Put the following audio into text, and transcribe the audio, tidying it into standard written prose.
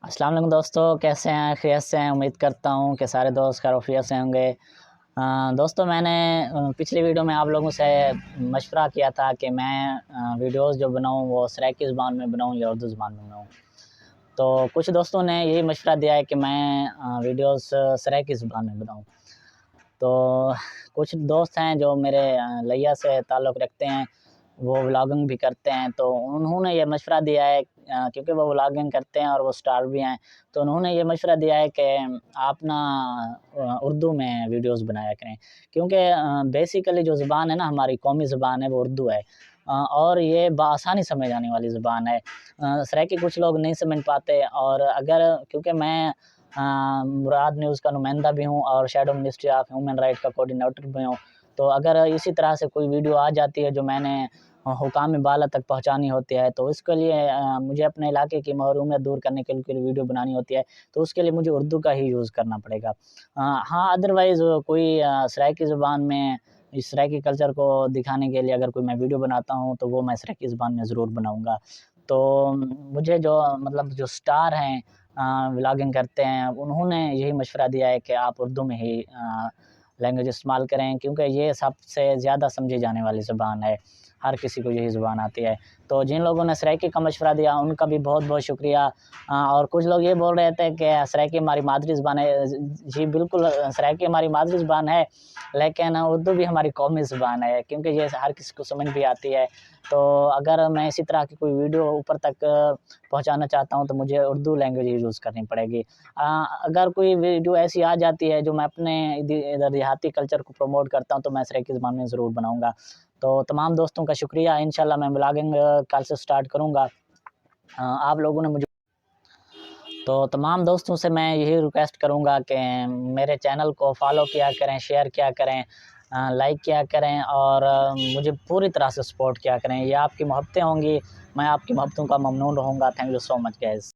السلام علیکم دوستو، کیسے ہیں؟ خیریت سے ہیں؟ امید کرتا ہوں کہ سارے دوست خیریت سے ہوں گے۔ دوستو، میں نے پچھلی ویڈیو میں آپ لوگوں سے مشورہ کیا تھا کہ میں ویڈیوز جو بناؤں وہ سرائیکی زبان میں بناؤں یا اردو زبان میں بناؤں۔ تو کچھ دوستوں نے یہی مشورہ دیا ہے کہ میں ویڈیوز سرائیکی زبان میں بناؤں۔ تو کچھ دوست ہیں جو میرے لیا سے تعلق رکھتے ہیں، وہ ولاگنگ بھی کرتے ہیں، تو انہوں نے یہ مشورہ دیا ہے کیونکہ وہ ولاگنگ کرتے ہیں اور وہ سٹار بھی ہیں، تو انہوں نے یہ مشورہ دیا ہے کہ آپ نا اردو میں ویڈیوز بنایا کریں، کیونکہ بیسیکلی جو زبان ہے نا ہماری قومی زبان ہے وہ اردو ہے، اور یہ بآسانی سمجھ آنے والی زبان ہے۔ سرائیکی کچھ لوگ نہیں سمجھ پاتے، اور اگر کیونکہ میں مراد نیوز کا نمائندہ بھی ہوں اور shadow ministry of human right کا کوآرڈینیٹر بھی ہوں، تو اگر اسی طرح سے کوئی ویڈیو آ جاتی ہے جو میں نے حکام بالا تک پہنچانی ہوتی ہے، تو اس کے لیے مجھے اپنے علاقے کی محرومیت دور کرنے کے لیے ویڈیو بنانی ہوتی ہے، تو اس کے لیے مجھے اردو کا ہی یوز کرنا پڑے گا۔ ہاں، ادروائز کوئی سرائیکی زبان میں اس سرائیکی کلچر کو دکھانے کے لیے اگر کوئی میں ویڈیو بناتا ہوں تو وہ میں سرائیکی زبان میں ضرور بناؤں گا۔ تو مجھے جو سٹار ہیں ولاگنگ کرتے ہیں، انہوں نے یہی مشورہ دیا ہے کہ آپ اردو میں ہی لینگویج استعمال کریں، کیونکہ یہ سب سے زیادہ سمجھی جانے والی زبان ہے، ہر کسی کو یہی زبان آتی ہے۔ تو جن لوگوں نے سرائیکی کا مشورہ دیا ان کا بھی بہت بہت شکریہ۔ اور کچھ لوگ یہ بول رہے تھے کہ سرائیکی ہماری مادری زبان ہے۔ جی بالکل، سرائیکی ہماری مادری زبان ہے، لیکن اردو بھی ہماری قومی زبان ہے، کیونکہ یہ ہر کسی کو سمجھ بھی آتی ہے۔ تو اگر میں اسی طرح کی کوئی ویڈیو اوپر تک پہنچانا چاہتا ہوں تو مجھے اردو لینگویج یوز کرنی پڑے گی۔ اگر کوئی ویڈیو ایسی آ جاتی ہے جو میں اپنے ادھر دیہاتی کلچر کو پروموٹ کرتا ہوں تو میں سرائیکی زبان میں ضرور بناؤں گا۔ تو تمام دوستوں کا شکریہ، انشاءاللہ میں بلاگنگ کل سے سٹارٹ کروں گا۔ آپ لوگوں نے مجھے تو تمام دوستوں سے میں یہی ریکویسٹ کروں گا کہ میرے چینل کو فالو کیا کریں، شیئر کیا کریں، لائک کیا کریں، اور مجھے پوری طرح سے سپورٹ کیا کریں۔ یہ آپ کی محبتیں ہوں گی، میں آپ کی محبتوں کا ممنون رہوں گا۔ Thank you so much guys.